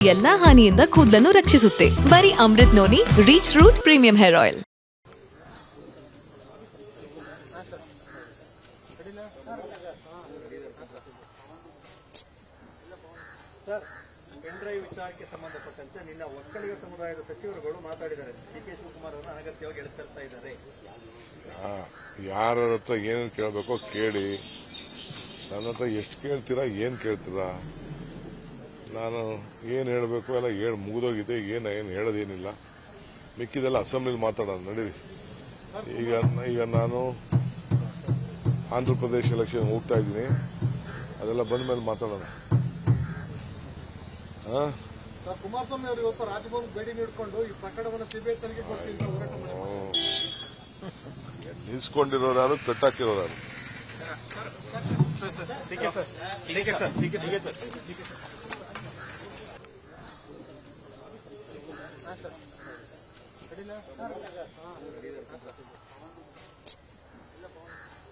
ಎಲ್ಲಾ ಹಾನಿಯಿಂದ ಕೂದಲನ್ನು ರಕ್ಷಿಸುತ್ತೆ. ಬರೀ Amrit noni reach root premium hair oil. Sir, pen drive ವಿಚಾರಕ್ಕೆ ಸಂಬಂಧಪಟ್ಟಂತೆ ನಿನ್ನ ಒಕ್ಕಲಿಗ ಸಮುದಾಯದ ಸಚಿವರುಗಳು ಮಾತಾಡಿದ್ದಾರೆ. ಡಿ.ಕೆ. ಶಿವಕುಮಾರ್ ಅವರನ್ನು ಅನಗತ್ಯವಾಗಿ ಎಳೆತರ್ತಾ ಇದ್ದಾರೆ. ಯಾರ ಹತ್ರ ಏನೇನು ಕೇಳಬೇಕೋ ಕೇಳಿ. ನನ್ನ ಹತ್ರ ಎಷ್ಟು ಕೇಳ್ತೀರಾ, ಏನು ಕೇಳ್ತೀರಾ? ನಾನು ಏನು ಹೇಳಬೇಕು ಎಲ್ಲ ಮುಗಿದೋಗಿದೆ. ಏನು ಹೇಳೋದೇನಿಲ್ಲ. ಮಿಕ್ಕಿದೆಲ್ಲ ಅಸೆಂಬ್ಲಿಲಿ ಮಾತಾಡೋದು ನಡೀರಿ. ಈಗ ನಾನು ಆಂಧ್ರ ಪ್ರದೇಶ ಎಲೆಕ್ಷನ್ ಹೋಗ್ತಾ ಇದ್ದೀನಿ. ಅದೆಲ್ಲ ಬಂದ ಮೇಲೆ ಮಾತಾಡೋಣ. ಕುಮಾರಸ್ವಾಮಿ ಅವರು ಇವತ್ತು ರಾಜಭವನ ಭೇಟಿ ನೀಡಿಕೊಂಡು ಈ ಪ್ರಕರಣವನ್ನು ಸಿಬಿಐ ತನಿಖೆ ಕೊಡಿಸಿ ಅಂತ ಹೋರಾಟ ಮಾಡಿದ್ದಾರೆ. ನಿಲ್ಸ್ಕೊಂಡಿರೋರು ಯಾರು, ಕಟ್ಟಾಕಿರೋರು ಯಾರು?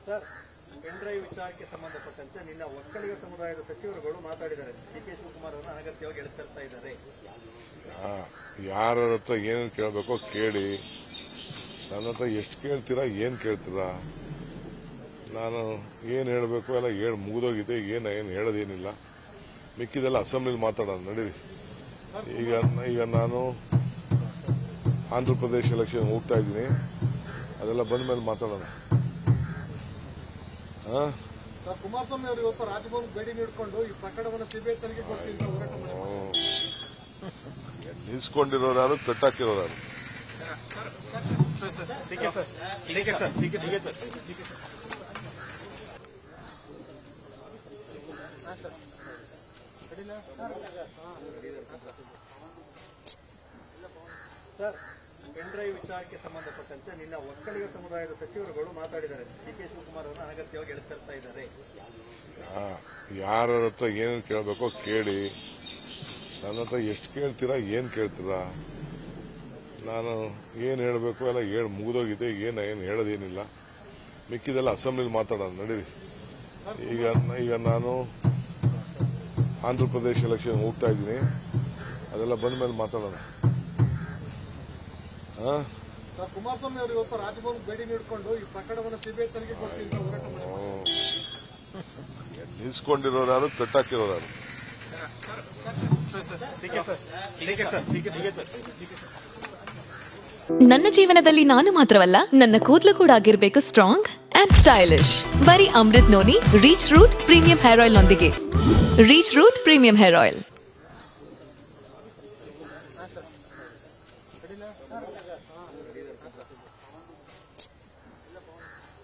ಸರ್, ಪೆನ್ಡ್ರೈವ್ ವಿಚಾರಕ್ಕೆ ಸಂಬಂಧಪಟ್ಟಂತೆ ನಿನ್ನ ಒಕ್ಕಲಿಗ ಸಮುದಾಯದ ಸಚಿವರುಗಳು ಮಾತಾಡಿದ್ದಾರೆ. ಡಿ.ಕೆ. ಶಿವಕುಮಾರ್ ಅವರನ್ನು ಅನಗತ್ಯವಾಗಿ ಎಳೆತರ್ತಾ ಇದ್ದಾರೆ. ಯಾರ ಹತ್ರ ಏನೇನು ಕೇಳಬೇಕೋ ಕೇಳಿ. ನನ್ನ ಹತ್ರ ಎಷ್ಟು ಕೇಳ್ತೀರಾ, ಏನು ಕೇಳ್ತೀರಾ? ನಾನು ಏನು ಹೇಳಬೇಕು ಎಲ್ಲ ಮುಗಿದೋಗಿದೆ. ಏನು ಹೇಳೋದೇನಿಲ್ಲ. ಮಿಕ್ಕಿದೆಲ್ಲ ಅಸೆಂಬ್ಲಿಲಿ ಮಾತಾಡೋದು ನಡೀರಿ. ಈಗ ನಾನು ಆಂಧ್ರ ಪ್ರದೇಶ ಎಲೆಕ್ಷನ್ ಹೋಗ್ತಾ ಇದ್ದೀನಿ. ಅದೆಲ್ಲ ಬಂದ ಮೇಲೆ ಮಾತಾಡೋಣ. ಕುಮಾರಸ್ವಾಮಿ ಅವರು ಇವತ್ತು ರಾಜಭವನ ಭೇಟಿ ನೀಡಿಕೊಂಡು ಈ ಪ್ರಕರಣವನ್ನು ಸಿಬಿಐ ತನಿಖೆ ಕೊಡಿಸಿ ಅಂತ ಹೋರಾಟ ಮಾಡಿದ್ದಾರೆ. ನಿಲ್ಸ್ಕೊಂಡಿರೋರು ಯಾರು, ಕಟ್ಟಾಕಿರೋರು ಯಾರು? ಸರ್, ಪೆನ್ಡ್ರೈವ್ ವಿಚಾರಕ್ಕೆ ಸಂಬಂಧಪಟ್ಟಂತೆ ನಿನ್ನ ಒಕ್ಕಲಿಗ ಸಮುದಾಯದ ಸಚಿವರುಗಳು ಮಾತಾಡಿದ್ದಾರೆ. ಡಿ.ಕೆ. ಶಿವಕುಮಾರ್ ಅವರನ್ನು ಅನಗತ್ಯವಾಗಿ ಎಳೆತರ್ತಾ ಇದ್ದಾರೆ. ಯಾರ ಹತ್ರ ಏನೇನು ಕೇಳಬೇಕೋ ಕೇಳಿ. ನನ್ನ ಹತ್ರ ಎಷ್ಟು ಕೇಳ್ತೀರಾ, ಏನು ಕೇಳ್ತೀರಾ? ನಾನು ಏನು ಹೇಳಬೇಕು ಎಲ್ಲ ಮುಗಿದೋಗಿದೆ. ಏನು ಹೇಳೋದೇನಿಲ್ಲ. ಮಿಕ್ಕಿದೆಲ್ಲ ಅಸೆಂಬ್ಲಿಲಿ ಮಾತಾಡೋದು ನಡೀರಿ. ಈಗ ನಾನು ಆಂಧ್ರ ಪ್ರದೇಶ ಎಲೆಕ್ಷನ್ ಹೋಗ್ತಾ ಇದ್ದೀನಿ. ಅದೆಲ್ಲ ಬಂದ ಮೇಲೆ ಮಾತಾಡೋಣ. ಕುಮಾರಸ್ವಾಮಿ ಅವರು ಇವತ್ತು ರಾಜಭವನ ಭೇಟಿ ನೀಡಿಕೊಂಡು ಈ ಪ್ರಕರಣವನ್ನು ಸಿಬಿಐ ತನಿಖೆ ಕೊಡಿಸಿ ಅಂತ ಹೋರಾಟ ಮಾಡಿದ್ದಾರೆ. ನಿಲ್ಸ್ಕೊಂಡಿರೋರು ಯಾರು, ಕಟ್ಟಾಕಿರೋರು ಯಾರು? ನನ್ನ ಜೀವನದಲ್ಲಿ ನಾನು ಮಾತ್ರವಲ್ಲ, ನನ್ನ ಕೂದಲು ಕೂಡ ಆಗಿರ್ಬೇಕು ಸ್ಟ್ರಾಂಗ್ ಅಂಡ್ ಸ್ಟೈಲಿಶ್. ಬರೀ Amrit noni reach root premium hair oil ನೊಂದಿಗೆ. Reach root premium hair oil.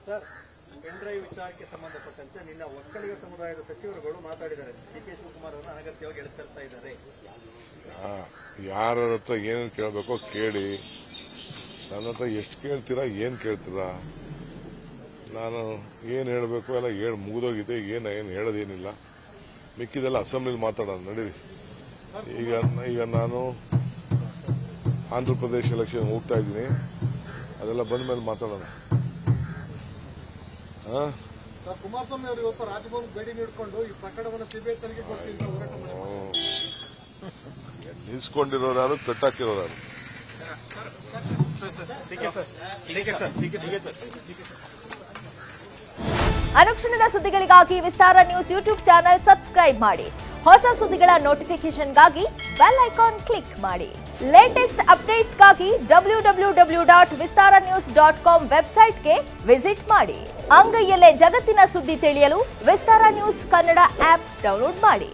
Sir, pen drive ವಿಚಾರಕ್ಕೆ ಸಂಬಂಧಪಟ್ಟಂತೆ ನಿನ್ನ ಒಕ್ಕಲಿಗ ಸಮುದಾಯದ ಸಚಿವರುಗಳು ಮಾತಾಡಿದ್ದಾರೆ. ಡಿ.ಕೆ. ಶಿವಕುಮಾರ್ ಅವರನ್ನು ಅನಗತ್ಯವಾಗಿ ಎಳೆತರ್ತಾ ಇದ್ದಾರೆ. ಯಾರ ಹತ್ರ ಏನೇನು ಕೇಳಬೇಕೋ ಕೇಳಿ. ನನ್ನ ಹತ್ರ ಎಷ್ಟು ಕೇಳ್ತೀರಾ, ಏನು ಕೇಳ್ತೀರಾ? ನಾನು ಏನು ಹೇಳಬೇಕು ಎಲ್ಲ ಮುಗಿದೋಗಿದೆ. ಏನು ಹೇಳೋದೇನಿಲ್ಲ. ಮಿಕ್ಕಿದೆಲ್ಲ ಅಸೆಂಬ್ಲಿಲಿ ಮಾತಾಡೋದು ನಡೀರಿ. ಈಗ ನಾನು ಆಂಧ್ರ ಪ್ರದೇಶ ಎಲೆಕ್ಷನ್ ಹೋಗ್ತಾ ಇದ್ದೀನಿ. ಅದೆಲ್ಲ ಬಂದ ಮೇಲೆ ಮಾತಾಡೋಣ. ಕುಮಾರಸ್ವಾಮಿ ಅವರು ಇವತ್ತು ರಾಜಭವನ ಭೇಟಿ ನೀಡಿಕೊಂಡು ಈ ಪ್ರಕರಣವನ್ನು ಸಿಬಿಐ ತನಿಖೆ ಕೊಡಿಸಿ ಅಂತ ಹೋರಾಟ ಮಾಡಿದ್ದಾರೆ. ನಿಲ್ಸ್ಕೊಂಡಿರೋರು ಯಾರು, ಕಟ್ಟಾಕಿರೋರು ಯಾರು? ಅನುಕ್ಷಣದ ಸುದ್ದಿಗಳಿಗಾಗಿ ವಿಸ್ತಾರ ನ್ಯೂಸ್ ಯೂಟ್ಯೂಬ್ ಚಾನೆಲ್ ಸಬ್ಸ್ಕ್ರೈಬ್ ಮಾಡಿ. ಹೊಸ ಸುದ್ದಿಗಳ ನೋಟಿಫಿಕೇಶನ್ಗಾಗಿ ಬೆಲ್ ಐಕಾನ್ ಕ್ಲಿಕ್ ಮಾಡಿ. ಲೇಟೆಸ್ಟ್ ಅಪ್ಡೇಟ್ಸ್ಗಾಗಿ www.vistaranews.com ವೆಬ್ಸೈಟ್ಗೆ ವಿಸಿಟ್ ಮಾಡಿ. ಅಂಗೈಯಲ್ಲೇ ಜಗತ್ತಿನ ಸುದ್ದಿ ತಿಳಿಯಲು ವಿಸ್ತಾರ ನ್ಯೂಸ್ ಕನ್ನಡ ಆಪ್ ಡೌನ್ಲೋಡ್ ಮಾಡಿ.